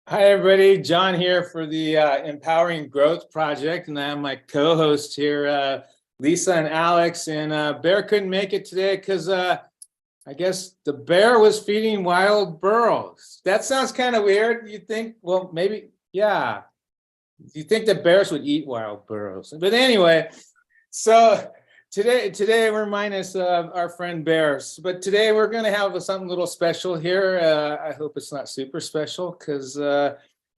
Hi, everybody. John here for the Empowering Growth Project, and I have my co-host here, Lisa and Alex. And Bear couldn't make it today because I guess the bear was feeding wild burros. That sounds kind of weird. You think, well, maybe, yeah. You think that bears would eat wild burros? But anyway, so today we're minus our friend Bears, but today we're going to have something a little special here. I hope it's not super special because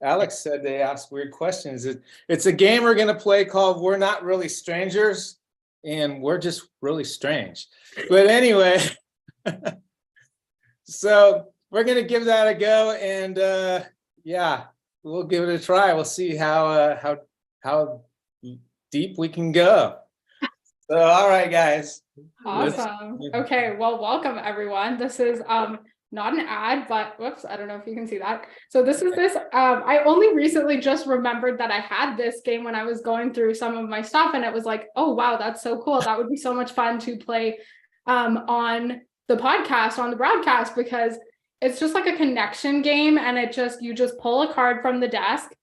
Alex said they ask weird questions. It's a game we're going to play called We're Not Really Strangers, and we're just really strange. But anyway, so we're going to give that a go, and yeah, we'll give it a try. We'll see how deep we can go. So, all right, guys. Awesome. Okay, well, welcome everyone. This is not an ad, but whoops, I don't know if you can see that. So this is I only recently just remembered that I had this game when I was going through some of my stuff, and it was like, oh wow, that's so cool. That would be so much fun to play on the podcast, on the broadcast, because it's just like a connection game, and you just pull a card from the deck,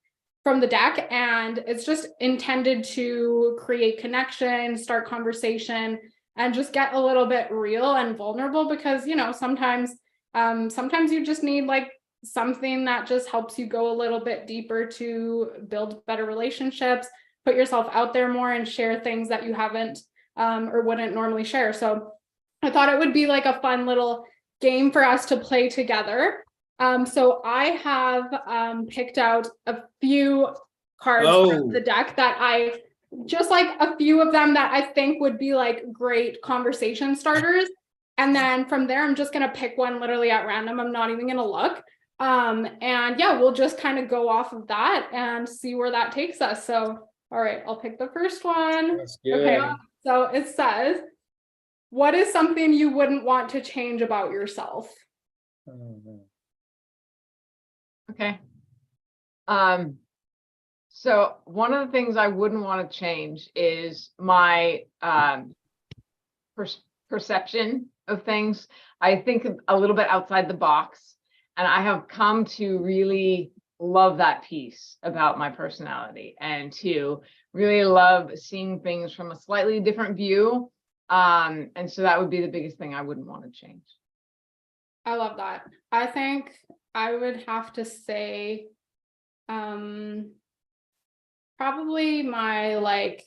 and it's just intended to create connection, start conversation, and just get a little bit real and vulnerable, because sometimes you just need like something that just helps you go a little bit deeper to build better relationships, put yourself out there more, and share things that you haven't or wouldn't normally share. So I thought it would be like a fun little game for us to play together. So I have picked out a few cards from the deck that I just like a few of them that I think would be like great conversation starters. And then from there, I'm just going to pick one literally at random. I'm not even going to look. And yeah, we'll just kind of go off of that and see where that takes us. So, all right, I'll pick the first one. Okay, so it says, what is something you wouldn't want to change about yourself? Okay. So one of the things I wouldn't want to change is my perception of things. I think a little bit outside the box, and I have come to really love that piece about my personality, and to really love seeing things from a slightly different view. And so that would be the biggest thing I wouldn't want to change. I love that. I think I would have to say probably my like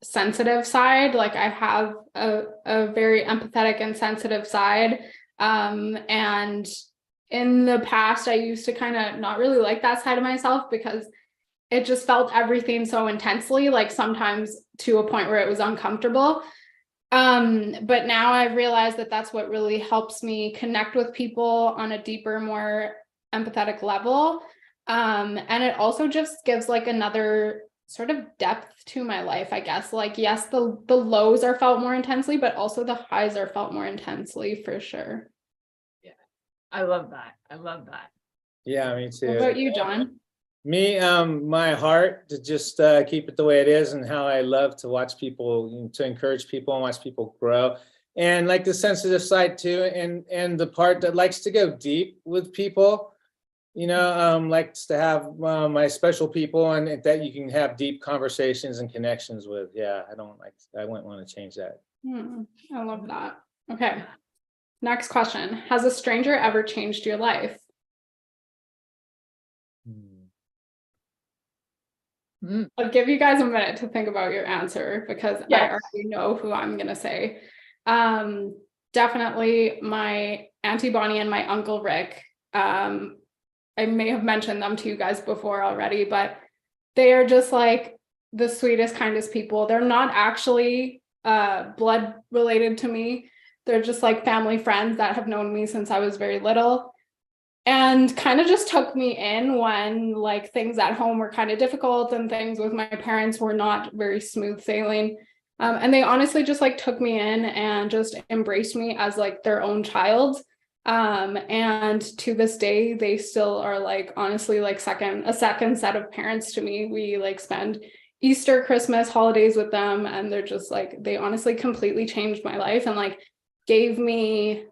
sensitive side. Like I have a very empathetic and sensitive side. And in the past, I used to kind of not really like that side of myself because it just felt everything so intensely, like sometimes to a point where it was uncomfortable. But now I've realized that that's what really helps me connect with people on a deeper, more empathetic level. And it also just gives like another sort of depth to my life, I guess. Like, yes, the lows are felt more intensely, but also the highs are felt more intensely for sure. Yeah, I love that. I love that. Yeah, me too. What about you, John? Me, my heart to just keep it the way it is, and how I love to watch people, to encourage people and watch people grow, and like the sensitive side too, and the part that likes to go deep with people, likes to have my special people, and that you can have deep conversations and connections with. Yeah, I wouldn't want to change that. I love that. Okay, next question. Has a stranger ever changed your life? I'll give you guys a minute to think about your answer, because I already know who I'm going to say. Definitely my Auntie Bonnie and my Uncle Rick. I may have mentioned them to you guys before already, but they are just like the sweetest, kindest people. They're not actually blood related to me. They're just like family friends that have known me since I was very little, and kind of just took me in when like things at home were kind of difficult and things with my parents were not very smooth sailing. And they honestly just like took me in and just embraced me as like their own child. And to this day, they still are like honestly like a second set of parents to me. We like spend Easter, Christmas, holidays with them, and they're just like, they honestly completely changed my life and like gave me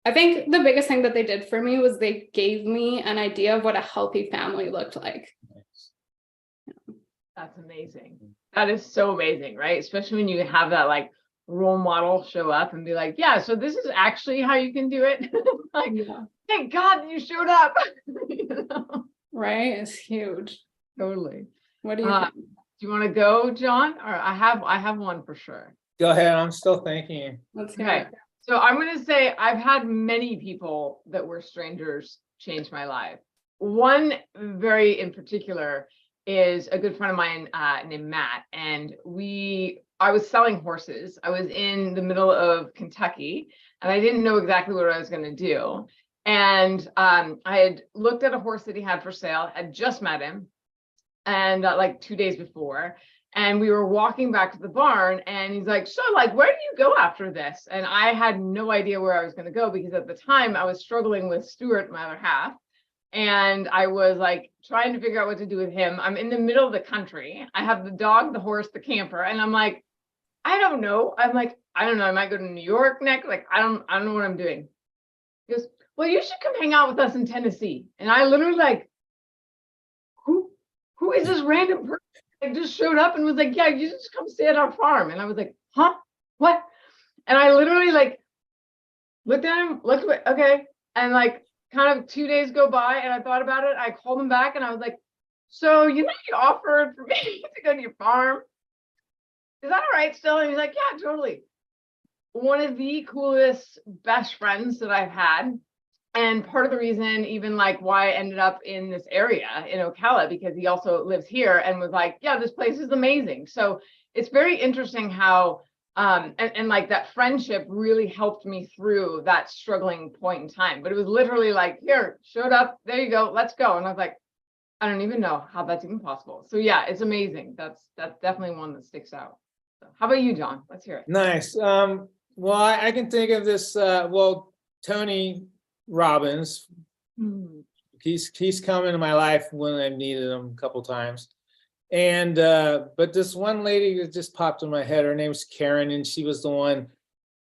I think the biggest thing that they did for me was they gave me an idea of what a healthy family looked like. That's amazing. That is so amazing, right? Especially when you have that like role model show up and be like, yeah, so this is actually how you can do it. Like, Yeah. thank God you showed up. You know? Right? It's huge. Totally. What do you Do think? you want to go, John? Or I have one for sure. Go ahead, I'm still thinking. Let's hear Okay. it. So I'm going to say I've had many people that were strangers change my life. One very in particular is a good friend of mine named Matt. And I was selling horses. I was in the middle of Kentucky and I didn't know exactly what I was going to do. And I had looked at a horse that he had for sale, had just met him, and like 2 days before. And we were walking back to the barn and he's like, so like, where do you go after this? And I had no idea where I was going to go because at the time I was struggling with Stuart, my other half. And I was like trying to figure out what to do with him. I'm in the middle of the country. I have the dog, the horse, the camper. And I'm like, I don't know. I'm like, I don't know. I might go to New York next. Like, I don't know what I'm doing. He goes, well, you should come hang out with us in Tennessee. And I literally like, who is this random person? I just showed up and was like, yeah, you just come stay at our farm. And I was like, huh? What? And I literally like looked at him, okay. And like kind of 2 days go by and I thought about it. I called him back and I was like, so you offered for me to go to your farm. Is that all right still? And he's like, yeah, totally. One of the coolest, best friends that I've had. And part of the reason even like why I ended up in this area in Ocala, because he also lives here and was like, yeah, this place is amazing. So it's very interesting how, and like that friendship really helped me through that struggling point in time. But it was literally like, here, showed up, there you go, let's go. And I was like, I don't even know how that's even possible. So yeah, it's amazing. That's definitely one that sticks out. So how about you, John? Let's hear it. Nice. Well, I can think of this, Tony Robbins, he's come into my life when I've needed him a couple times. And but this one lady that just popped in my head, her name's Karen, and she was the one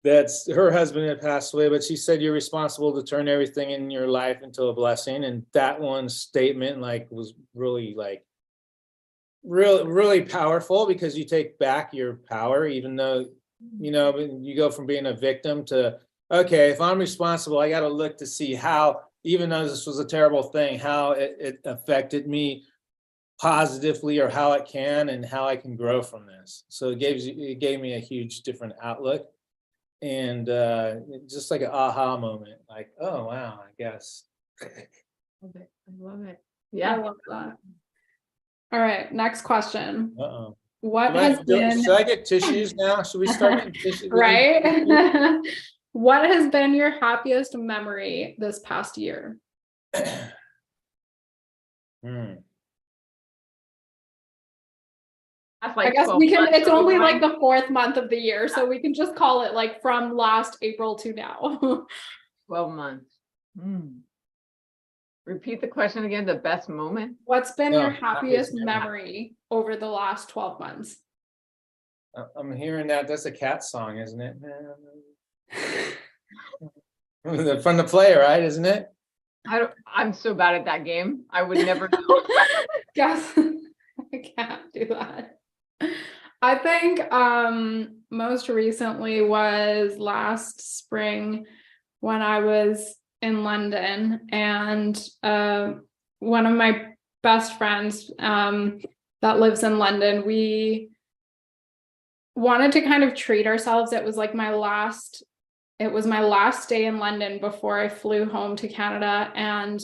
that's her husband had passed away, but she said you're responsible to turn everything in your life into a blessing. And that one statement like was really like really powerful, because you take back your power, even though you go from being a victim to, okay, if I'm responsible, I got to look to see how, even though this was a terrible thing, how it affected me positively, or how it can, and how I can grow from this. So it gave me a huge different outlook, and just like an aha moment, like, oh wow, I guess. I love it. I Yeah. love that. All right, next question. Uh-oh. What has been Should I get tissues now? Should we start getting tissues? right? What has been your happiest memory this past year? That's like I guess 12 we can, months it's only like away. the 4th month of the year, so we can just call it like from last April to now. 12 months. Repeat the question again, the best moment. What's been No, your happiest happiest memory over the last 12 months? I'm hearing that. That's a cat song, isn't it? From the play, right? Isn't it? I'm so bad at that game. I would never know. Guess I can't do that. I think most recently was last spring when I was in London, and one of my best friends that lives in London, we wanted to kind of treat ourselves. It was my last day in London before I flew home to Canada. And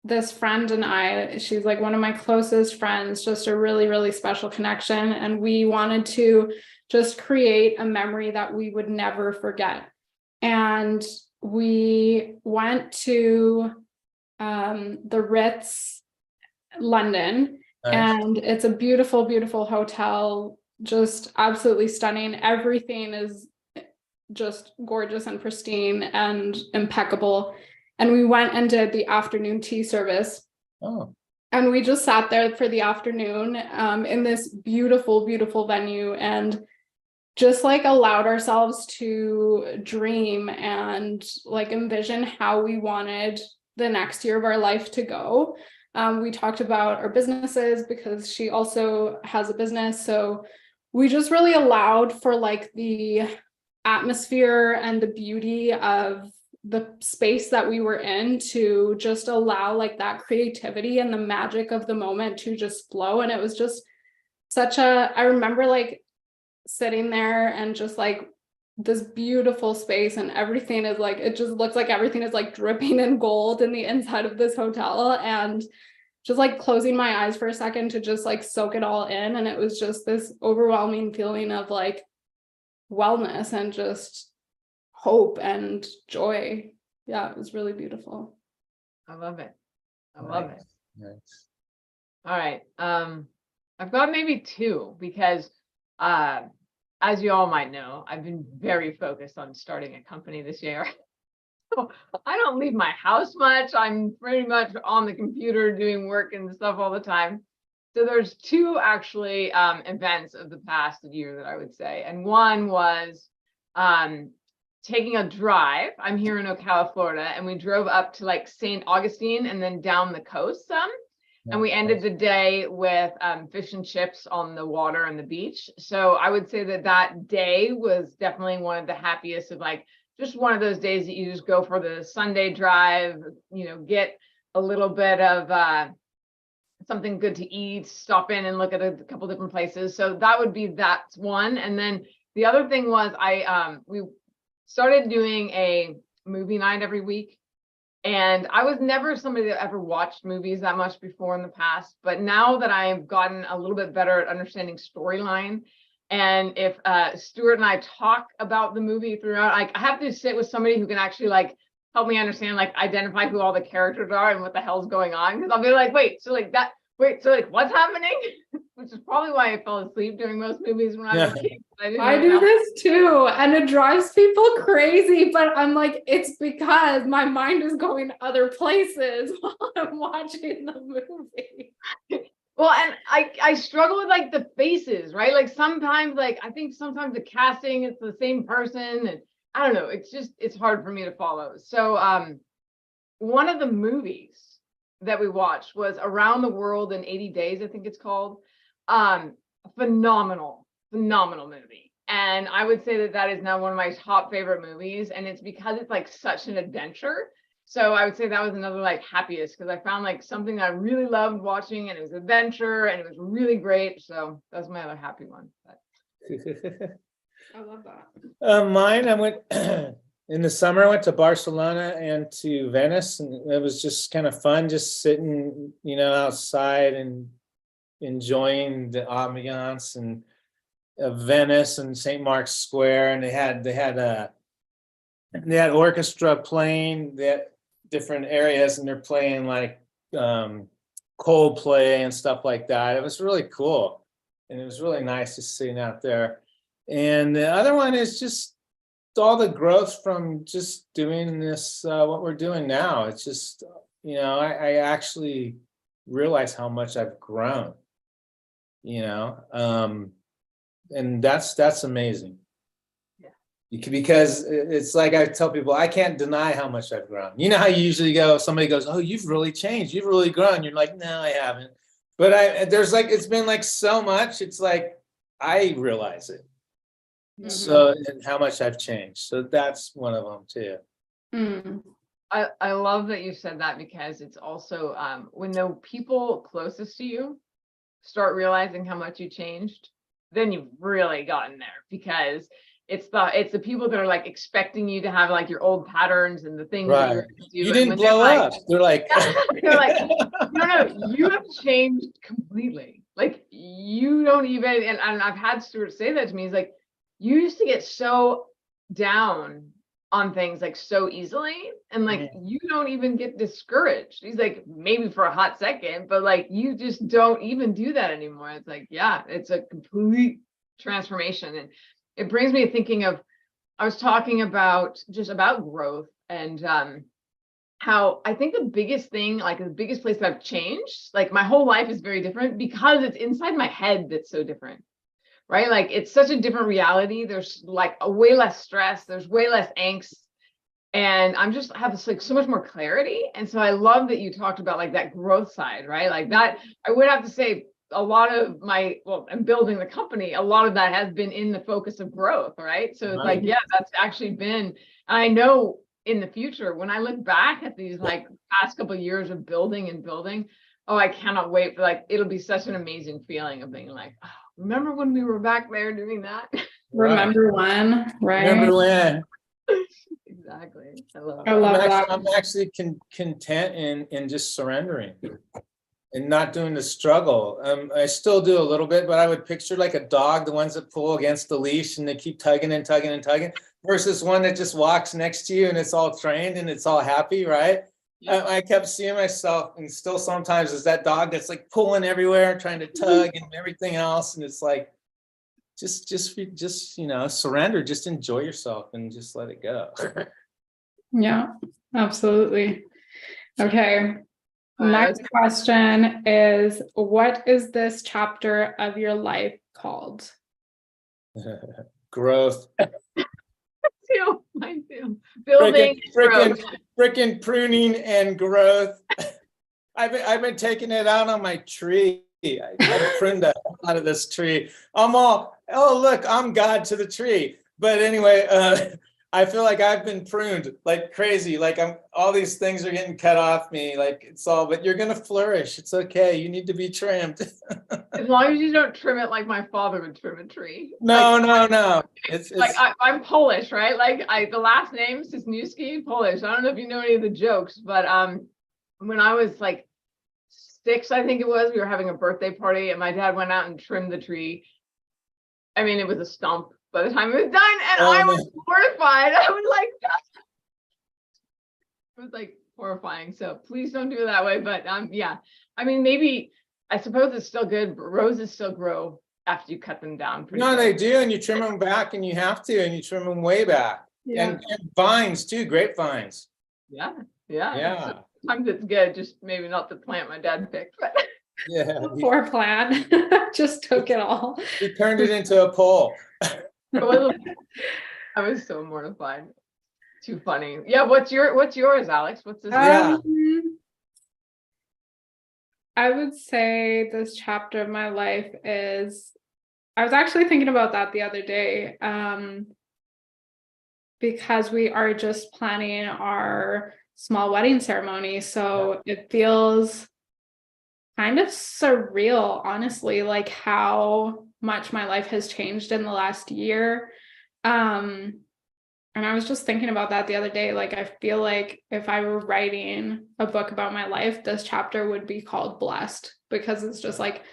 this friend and I, she's like one of my closest friends, just a really, really special connection. And we wanted to just create a memory that we would never forget. And we went to the Ritz, London. Nice. And it's a beautiful, beautiful hotel, just absolutely stunning. Everything is just gorgeous and pristine and impeccable. And we went and did the afternoon tea service. Oh. And we just sat there for the afternoon in this beautiful, beautiful venue. And just like allowed ourselves to dream and like envision how we wanted the next year of our life to go. We talked about our businesses because she also has a business. So we just really allowed for like the atmosphere and the beauty of the space that we were in to just allow like that creativity and the magic of the moment to just flow. And it was just I remember like sitting there and just like this beautiful space, and everything is like, it just looks like everything is like dripping in gold in the inside of this hotel, and just like closing my eyes for a second to just like soak it all in. And it was just this overwhelming feeling of like wellness and just hope and joy. Yeah, it was really beautiful. I love it. I love it. Nice. All right. I've got maybe two because as you all might know, I've been very focused on starting a company this year. So I don't leave my house much. I'm pretty much on the computer doing work and stuff all the time. So there's two actually events of the past year that I would say. And one was taking a drive. I'm here in Ocala, Florida, and we drove up to like St. Augustine and then down the coast some. And we ended the day with fish and chips on the water and the beach. So I would say that that day was definitely one of the happiest of like, just one of those days that you just go for the Sunday drive, you know, get a little bit of something good to eat, stop in and look at a couple different places. So that would be that one. And then the other thing was we started doing a movie night every week. And I was never somebody that ever watched movies that much before in the past, but now that I've gotten a little bit better at understanding storyline, and if Stuart and I talk about the movie throughout, I have to sit with somebody who can actually like help me understand, like identify who all the characters are and what the hell's going on. Because I'll be like, so what's happening? Which is probably why I fell asleep during most movies when I was a kid. I do this too, and it drives people crazy, but I'm like, it's because my mind is going other places while I'm watching the movie. Well, and I struggle with like the faces, right? Like sometimes, like I think sometimes the casting, it's the same person, and I don't know, it's hard for me to follow. So one of the movies that we watched was Around the World in 80 Days, I think it's called. Phenomenal movie. And I would say that that is now one of my top favorite movies, and it's because it's like such an adventure. So I would say that was another like happiest, because I found like something that I really loved watching, and it was adventure and it was really great. So that's my other happy one. I love that. Mine, I went in the summer, I went to Barcelona and to Venice, and it was just kind of fun, just sitting, you know, outside and enjoying the ambiance and Venice and St. Mark's Square. And they had orchestra playing that different areas, and they're playing like Coldplay and stuff like that. It was really cool, and it was really nice just sitting out there. And the other one is just all the growth from just doing this, what we're doing now. It's just, you know, I actually realize how much I've grown, you know, and that's amazing. Because it's like I tell people, I can't deny how much I've grown. You know how you usually go, somebody goes, oh, you've really changed, you've really grown. You're like, no, I haven't. But there's like, it's been like so much, it's like, I realize it. Mm-hmm. So, and how much I've changed. So that's one of them too. Mm. I love that you said that, because it's also when the people closest to you start realizing how much you changed, then you've really gotten there, because it's the people that are like expecting you to have like your old patterns and the things that you were gonna do. You didn't blow up. They're like, no, you have changed completely. Like you don't even, and I've had Stuart say that to me. He's like, you used to get so down on things like so easily, and like you don't even get discouraged. He's like, maybe for a hot second, but like you just don't even do that anymore. It's like, yeah, it's a complete transformation. And it brings me thinking of, I was talking about just about growth and how I think the biggest thing, like the biggest place that I've changed, like my whole life is very different because it's inside my head that's so different. right? Like it's such a different reality. There's like a way less stress, there's way less angst. And I'm just have this, like so much more clarity. And so I love that you talked about like that growth side, right? Like that, I would have to say a lot of my, well, I'm building the company, a lot of that has been in the focus of growth, right? So it's like, yeah, that's actually been, and I know in the future, when I look back at these like past couple of years of building and building, oh, I cannot wait for like, it'll be such an amazing feeling of being like, oh, remember when we were back there doing that? Remember when, right? Remember when? Exactly. I love I that. love that. I'm actually content in just surrendering and not doing the struggle. I still do a little bit, but I would picture like a dog, the ones that pull against the leash and they keep tugging and tugging and tugging, versus one that just walks next to you and it's all trained and it's all happy, right? Yeah. I kept seeing myself, and still sometimes is that dog that's like pulling everywhere, trying to tug and everything else, and it's like, just you know, surrender, just enjoy yourself and just let it go. Yeah, absolutely. Okay. right, Next question is, what is this chapter of your life called? Growth. Too, mine too. Building growth. Freaking pruning and growth. I've been taking it out on my tree. I pruned a lot of this tree. I'm all, oh look, I'm God to the tree. But anyway, I feel like I've been pruned like crazy. Like all these things are getting cut off me. Like it's all, but you're gonna flourish. It's okay. You need to be trimmed. As long as you don't trim it like my father would trim a tree. No, Like, no. It's like I'm Polish, right? Like the last name Sisniewski, Polish. I don't know if you know any of the jokes, but when I was like 6, I think it was, we were having a birthday party and my dad went out and trimmed the tree. I mean, it was a stump by the time it was done, and I was mortified. I was like, it was like horrifying. So please don't do it that way. But yeah, I mean, maybe I suppose it's still good, but roses still grow after you cut them down. No, they do, and you trim them back, and you have to, and you trim them way back. Yeah. And vines too, grapevines. Yeah. Yeah. Sometimes it's good, just maybe not the plant my dad picked, but Yeah. Poor plan. Just took it all. He turned it into a pole. I was so mortified. Too funny. Yeah, what's yours, Alex? What's this? Yeah. I would say this chapter of my life is, I was actually thinking about that the other day, because we are just planning our small wedding ceremony. So it feels kind of surreal, honestly, like how much my life has changed in the last year. And I was just thinking about that the other day. Like, I feel like if I were writing a book about my life, this chapter would be called Blessed, because it's just like,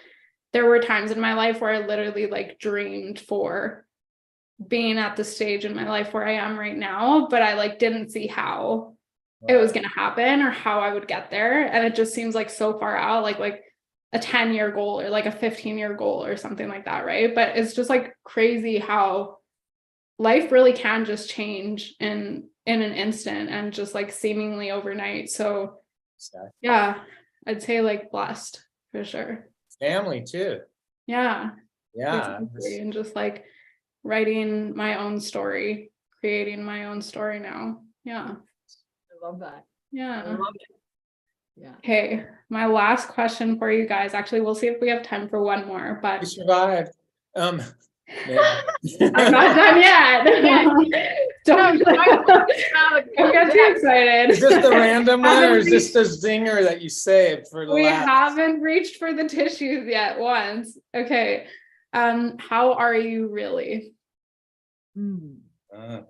there were times in my life where I literally like dreamed for being at the stage in my life where I am right now, but I like didn't see how it was going to happen or how I would get there. And it just seems like so far out, like a 10-year goal or like a 15-year goal or something like that, right? But it's just like crazy how life really can just change in an instant and just like seemingly overnight. So yeah, I'd say like blessed for sure. Family too. Yeah. Yeah. Exactly. And just like writing my own story, creating my own story now. Yeah. I love that. Yeah. I love it. Yeah. Okay, my last question for you guys. Actually, we'll see if we have time for one more, but You survived. I'm not done yet. Don't get too excited. Is this the random one, or is this the zinger that you saved for the We last? haven't reached for the tissues yet once. Okay. How are you really? Uh,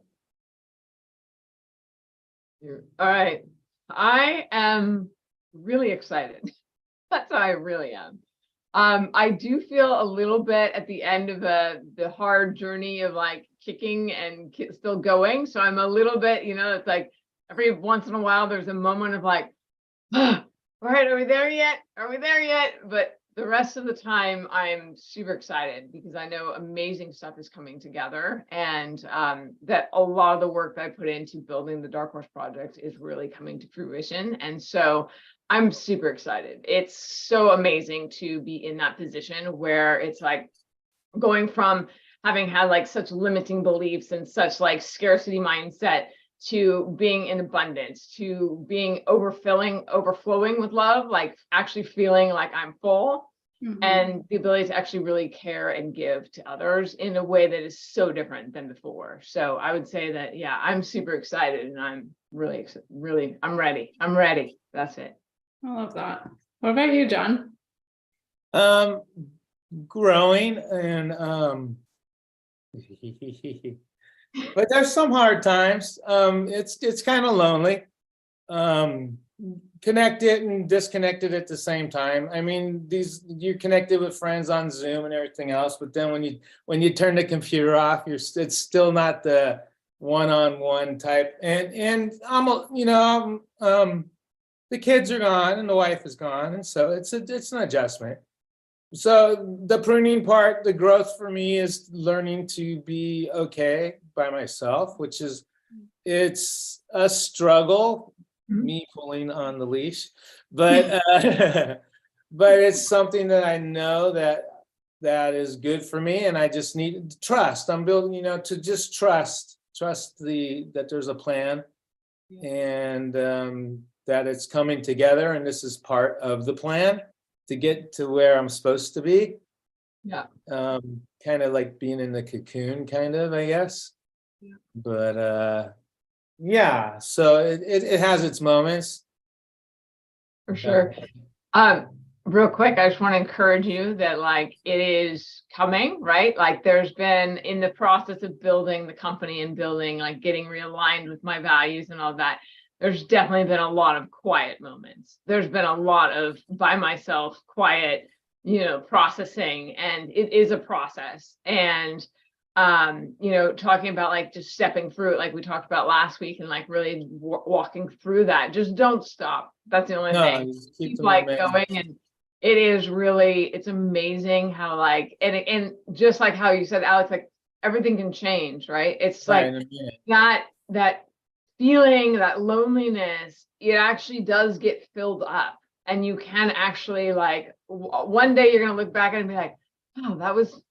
All right. I am really excited. That's how I really am. I do feel a little bit at the end of the hard journey of like kicking and still going. So I'm a little bit, it's like every once in a while there's a moment of like, all right, are we there yet? Are we there yet? But the rest of the time I'm super excited because I know amazing stuff is coming together, and that a lot of the work that I put into building the Dark Horse Project is really coming to fruition. And so I'm super excited. It's so amazing to be in that position where it's like, going from having had like such limiting beliefs and such like scarcity mindset to being in abundance, to being overflowing with love, like actually feeling like I'm full, and the ability to actually really care and give to others in a way that is so different than before. So I would say that, yeah, I'm super excited and I'm really, I'm ready. I'm ready. That's it. I love that. What about you, John? Growing and but there's some hard times. It's kind of lonely. Connected and disconnected at the same time. I mean, you're connected with friends on Zoom and everything else, but then when you turn the computer off, it's still not the one-on-one type. And the kids are gone and the wife is gone, and so it's an adjustment. So the pruning part, the growth for me is learning to be okay by myself, which is, it's a struggle, me pulling on the leash, but but it's something that I know that is good for me, and I just need to trust. I'm building, to just trust that there's a plan, and that it's coming together, and this is part of the plan to get to where I'm supposed to be. Yeah. Kind of like being in the cocoon, kind of, I guess. Yeah. But yeah, so it has its moments. For sure. Real quick, I just want to encourage you that like it is coming, right? Like there's been in the process of building the company and building, like getting realigned with my values and all that. There's definitely been a lot of quiet moments. There's been a lot of by myself, quiet, processing, and it is a process. And, talking about like just stepping through it, like we talked about last week, and like really walking through that. Just don't stop. That's the only thing. Keep like going, and it is really, it's amazing how like, and just like how you said, Alex, like everything can change, right? It's like that feeling, that loneliness, it actually does get filled up, and you can actually like one day you're gonna look back and be like, oh, that was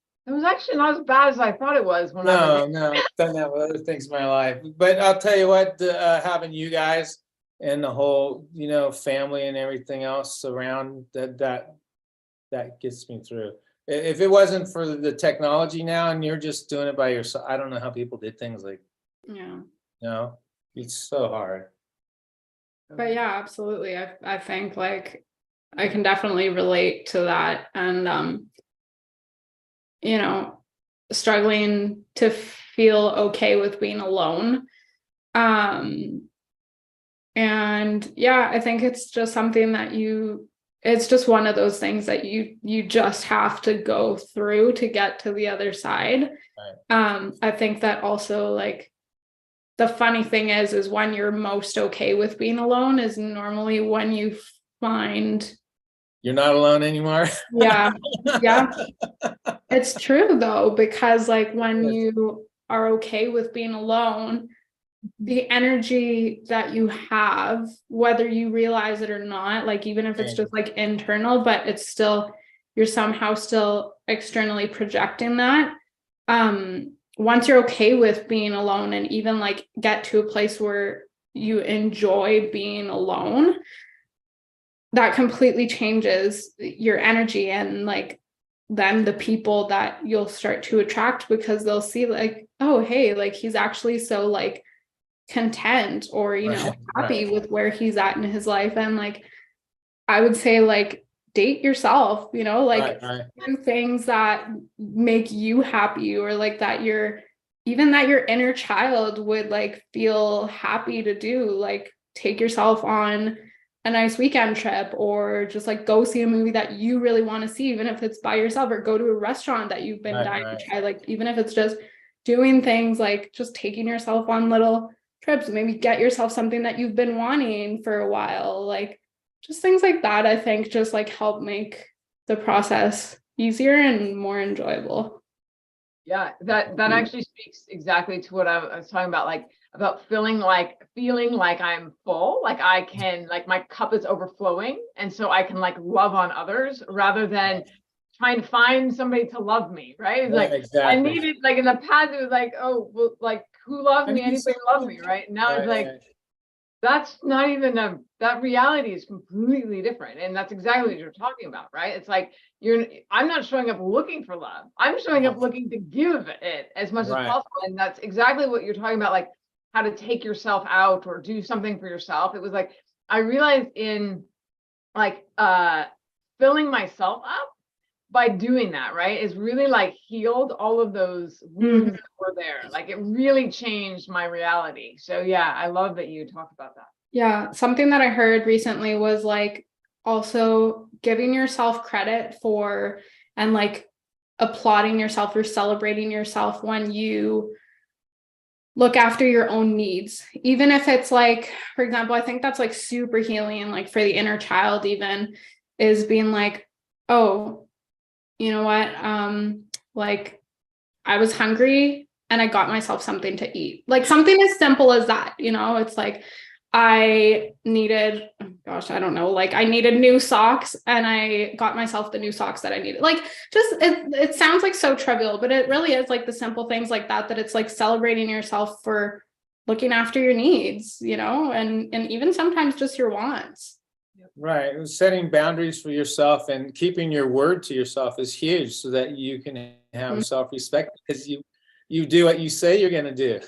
actually not as bad as I thought it was. When I've done that with other things in my life. But I'll tell you what, having you guys and the whole family and everything else around, that gets me through. If it wasn't for the technology now and you're just doing it by yourself, I don't know how people did things like, it's so hard. But yeah, absolutely. I think like I can definitely relate to that, and struggling to feel okay with being alone. And yeah, I think it's just something that it's just one of those things that you just have to go through to get to the other side. Right. I think that also like the funny thing is when you're most okay with being alone is normally when you find you're not alone anymore. Yeah. It's true though, because like when you are okay with being alone, the energy that you have, whether you realize it or not, like even if it's just like internal, but it's still, you're somehow still externally projecting that. Once you're okay with being alone and even like get to a place where you enjoy being alone, that completely changes your energy, and like then the people that you'll start to attract, because they'll see like, oh, hey, like he's actually so like content or happy with where he's at in his life. And like I would say like date yourself, do things that make you happy, or like that your inner child would like feel happy to do. Like take yourself on a nice weekend trip, or just like go see a movie that you really want to see, even if it's by yourself, or go to a restaurant that you've been dying to try. Like even if it's just doing things like just taking yourself on little trips, maybe get yourself something that you've been wanting for a while, like just things like that, I think just like help make the process easier and more enjoyable. Yeah, that actually speaks exactly to what I was talking about, like about feeling like I'm full, like I can, like my cup is overflowing, and so I can like love on others rather than trying to find somebody to love me, right? It's like, I exactly. needed, like in the past, it was like, oh, well, like who loves I me? need Anybody love me, right? Now it's like, Right. that's not even that reality is completely different. And that's exactly what you're talking about, right? It's like, I'm not showing up looking for love. I'm showing up looking to give it as much as Right. possible. And that's exactly what you're talking about, like how to take yourself out or do something for yourself. It was like, I realized in like, filling myself up by doing that, right, is really like healed all of those wounds that were there. Like it really changed my reality. So yeah, I love that you talk about that. Yeah, something that I heard recently was like also giving yourself credit for and like applauding yourself or celebrating yourself when you look after your own needs. Even if it's like, for example, I think that's like super healing, like for the inner child, even is being like, oh, you know what? Like I was hungry and I got myself something to eat. Like something as simple as that, you know, it's like I needed, oh gosh, I don't know, like I needed new socks and I got myself the new socks that I needed. Like just it sounds like so trivial, but it really is like the simple things like that, that it's like celebrating yourself for looking after your needs, you know, and even sometimes just your wants. Right. And setting boundaries for yourself and keeping your word to yourself is huge so that you can have self-respect because you do what you say you're going to do.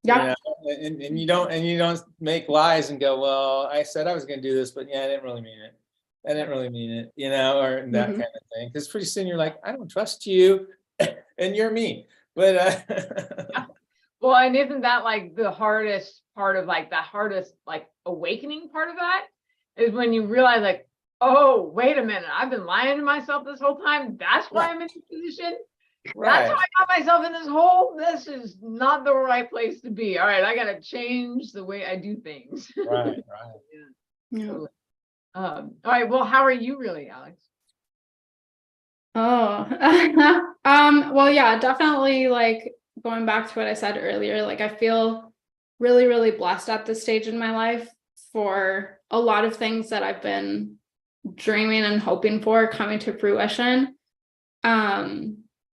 Yeah. You know? And you don't make lies and go, well, I said I was going to do this, but yeah, I didn't really mean it. I didn't really mean it, you know, or that kind of thing. Because pretty soon you're like, I don't trust you and you're me. But well, and isn't that like the hardest part of like the hardest like awakening part of that is when you realize like, oh, wait a minute, I've been lying to myself this whole time. That's why I'm in this position. That's how I got myself in this hole. This is not the right place to be. All right, I got to change the way I do things. Right. Yeah. Totally. All right. Well, how are you really, Alex? Oh, well, yeah, definitely like going back to what I said earlier, like I feel really, really blessed at this stage in my life for a lot of things that I've been dreaming and hoping for coming to fruition.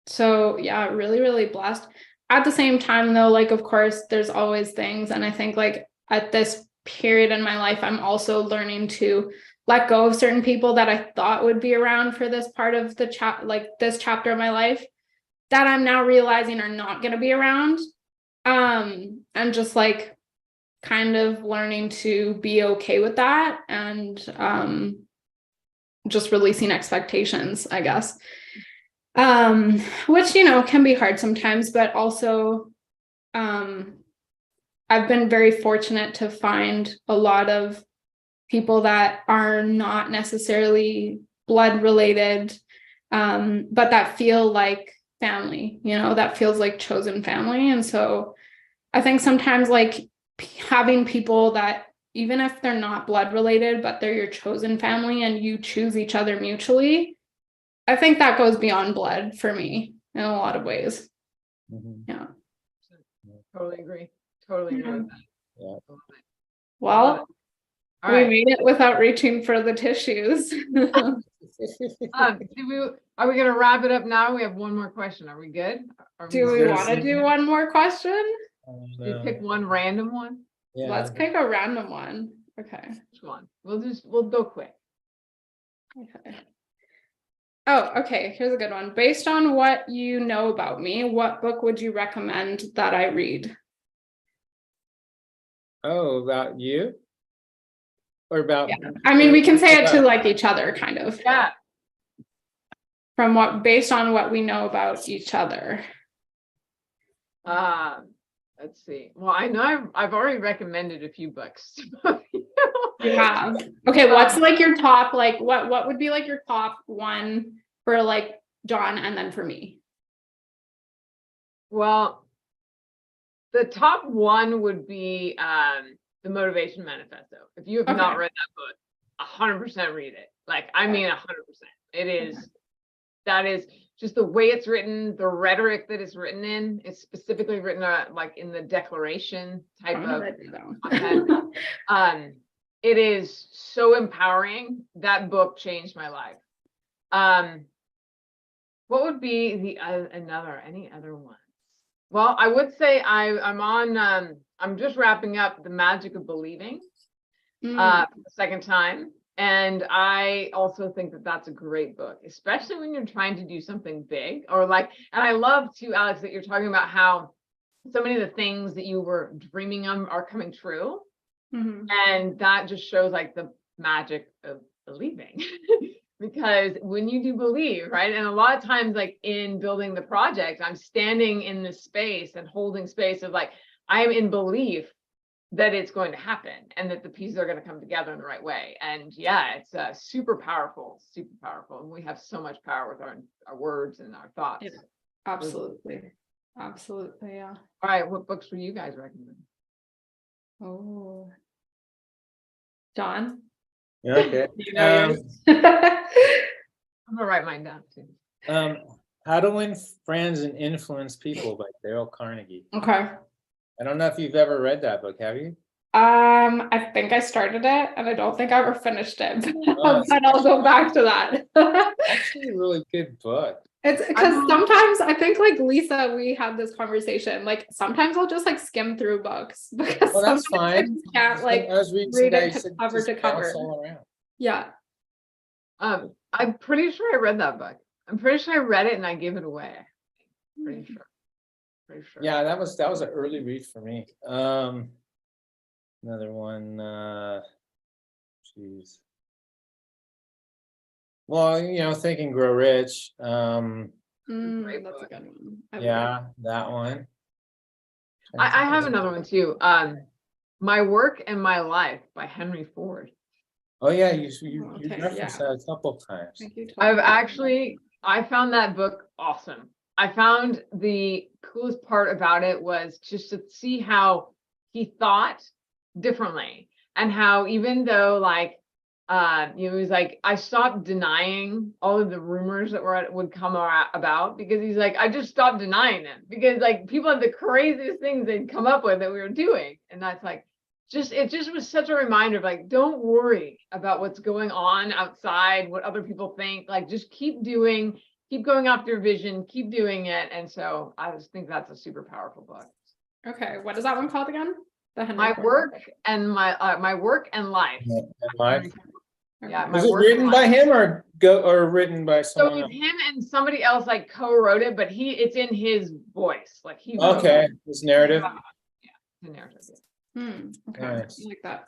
So yeah, really, really blessed. At the same time though, like of course there's always things, and I think like at this period in my life, I'm also learning to let go of certain people that I thought would be around for this part of the this chapter of my life that I'm now realizing are not going to be around. And just like kind of learning to be okay with that and just releasing expectations, I guess. Which, you know, can be hard sometimes, but also I've been very fortunate to find a lot of people that are not necessarily blood related, but that feel like family, you know, that feels like chosen family. And so I think sometimes like having people that, even if they're not blood related, but they're your chosen family and you choose each other mutually, I think that goes beyond blood for me in a lot of ways. Yeah. Totally agree. Totally agree with that. Yeah. Well, all we right. made it without reaching for the tissues. Are we going to wrap it up now? We have one more question. Are we good? Do we want to do one more question? You pick one random one? Yeah. Let's pick a random one. Okay. Which one? We'll go quick. Okay. Oh, okay. Here's a good one. Based on what you know about me, what book would you recommend that I read? Oh, about you? Or about? Yeah. I mean, we can say it to like each other, kind of. Yeah. Based on what we know about each other. Let's see. Well, I know I've already recommended a few books. You have. Okay, what's like your top, like what would be like your top one for like John and then for me? Well, the top one would be The Motivation Manifesto. If you have not read that book, 100% read it. Like, I mean 100%. It is, that is just the way it's written, the rhetoric that it's written in. It's specifically written like in the declaration type of content. It is so empowering. That book changed my life. What would be the any other ones? Well, I would say I'm just wrapping up The Magic of Believing Mm, for the second time. And I also think that that's a great book, especially when you're trying to do something big or like, and I love too, Alex, that you're talking about how so many of the things that you were dreaming of are coming true. mhm. And that just shows like the magic of believing. Because when you do believe, right? And a lot of times, like in building the project, I'm standing in this space and holding space of like, I am in belief that it's going to happen and that the pieces are going to come together in the right way. And yeah, it's super powerful. And we have so much power with our words and our thoughts. Yeah. Absolutely. Absolutely, yeah. All right, what books would you guys recommend? Oh. John? Yeah, okay. Do you know yours? I'm gonna write mine down too. How to Win Friends and Influence People by Dale Carnegie. Okay. I don't know if you've ever read that book, have you? I think I started it and I don't think I ever finished it, Oh, but I'll go back to that. Actually, a really good book. It's because sometimes I think like Lisa, we had this conversation, like sometimes I'll just like skim through books because Well, that's sometimes I fine. just can't like I was reading read some guy it who said cover just to bounce cover. all around. Yeah. I'm pretty sure I read that book. I'm pretty sure I read it and I gave it away. Pretty sure. Yeah, that was an early read for me. Another one, geez. Well, Think and Grow Rich. Great That's a book. good one. I like Yeah, that one. I have another one too. My Work and My Life by Henry Ford. Oh yeah, you Okay, referenced yeah. that a couple of times. Thank you. I found that book awesome. I found the coolest part about it was just to see how he thought differently and how even though like it was like I stopped denying all of the rumors that would come about because he's like I just stopped denying them because like people have the craziest things they'd come up with that we were doing, and that's like it just was such a reminder of like don't worry about what's going on outside, what other people think, like just keep going after your vision, keep doing it. And so I just think that's a super powerful book. Okay, what is that one called again? The Henry My Ford Work and My Work and Life. Yeah, and Yeah, Was it written by him or written by So someone it's him and somebody else like co-wrote it, but it's in his voice. Like he else? Okay, his narrative. Yeah, the narrative. Okay, Nice. I like that.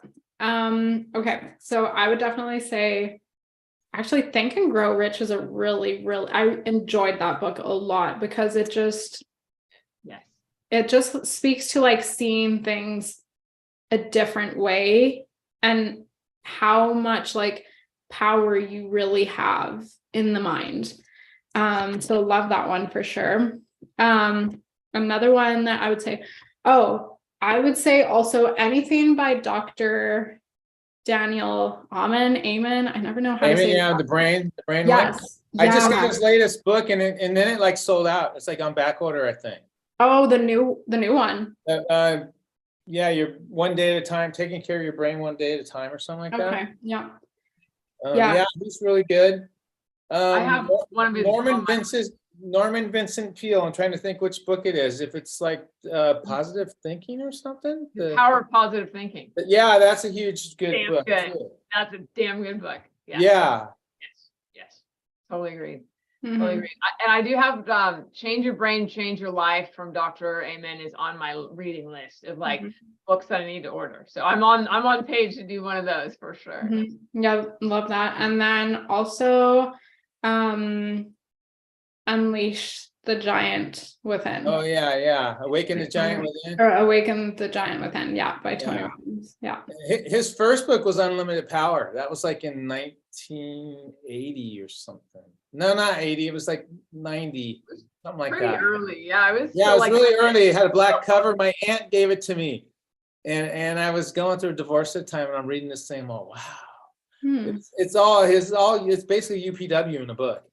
Okay, so I would definitely say actually Think and Grow Rich is a really I enjoyed that book a lot because it just speaks to like seeing things a different way and how much like power you really have in the mind. So love that one for sure. Another one that I would say, I would say also anything by Dr. Daniel Amen. I never know how to say Yeah, that. the brain Yes. one. I just got Yeah. his latest book and then it like sold out. It's like on back order, I think. Oh, the new one. Yeah, you're one day at a time, taking care of your brain one day at a time or something like that. Okay. Yeah. Yeah, he's really good. I have one of his Norman Vincent Peale. I'm trying to think which book it is. If it's like positive thinking or something. The Power of Positive Thinking. Yeah, that's a huge good book. Good. That's a damn good book. Yeah. Yes. Totally agree. Mhm. Totally agree. And I do have Change Your Brain, Change Your Life from Dr. Amen is on my reading list of like books that I need to order. So I'm on page to do one of those for sure. Yeah, love that. And then also Unleash the Giant Within. Oh yeah. Awaken the Giant Within. Or Awaken the Giant Within, by Tony Robbins. Yeah. His first book was Unlimited Power. That was like in 1980 or something. No, not 80. It was like 90, something like Pretty that. early. Yeah, it was really early. It had a black cover. My aunt gave it to me. And I was going through a divorce at the time and I'm reading this thing. Wow. It's basically UPW in a book.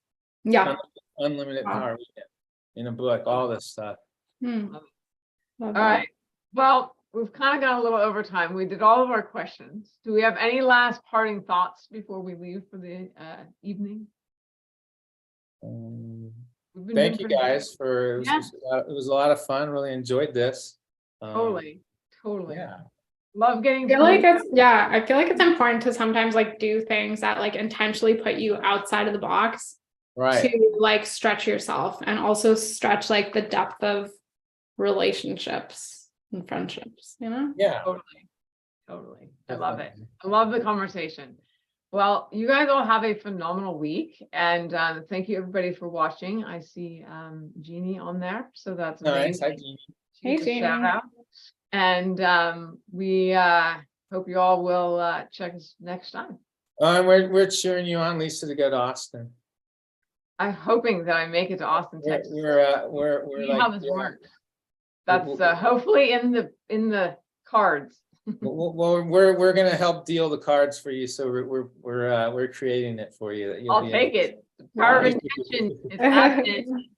Yeah. Unlimited Power in a book, all this stuff. All right. Well, we've kind of gone a little over time. We did all of our questions. Do we have any last parting thoughts before we leave for the evening? We've been Thank doing you pretty good. guys for, Yeah. it was a lot of fun, really enjoyed this. Totally, totally. Yeah. Love getting. I feel like it's, yeah, I feel like it's important to sometimes like do things that like intentionally put you outside of the box Right. to like stretch yourself and also stretch like the depth of relationships and friendships, you know? Yeah. Totally, totally. I love it. I love the conversation. Well, you guys all have a phenomenal week, and thank you everybody for watching. I see Jeannie on there, so that's Nice. amazing. Hi, Jeannie. She gets a Hey, shout Jeannie. out. And we hope you all will check us next time. We're cheering you on, Lisa, to go to Austin. I'm hoping that I make it to Austin, Texas. We're See how like, this yeah. works. That's hopefully in the cards. Well, we're gonna help deal the cards for you, so we're creating it for you. That you'll I'll be take able it. The power of intention is happening.